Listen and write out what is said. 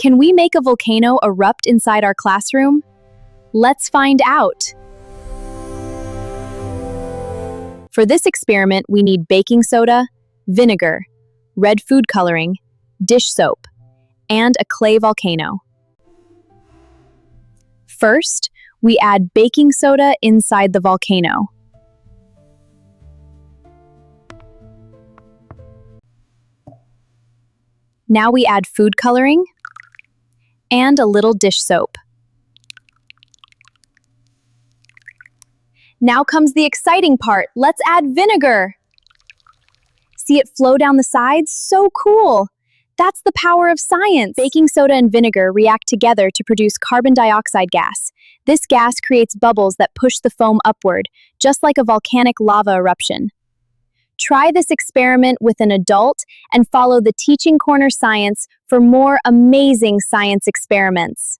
Can we make a volcano erupt inside our classroom? Let's find out. For this experiment, we need baking soda, vinegar, red food coloring, dish soap, and a clay volcano. First, we add baking soda inside the volcano. Now we add food coloring and a little dish soap. Now comes the exciting part. Let's add vinegar. See it flow down the sides? So cool! That's the power of science. Baking soda and vinegar react together to produce carbon dioxide gas. This gas creates bubbles that push the foam upward, just like a volcanic lava eruption. Try this experiment with an adult and follow the Teaching Corner Science for more amazing science experiments.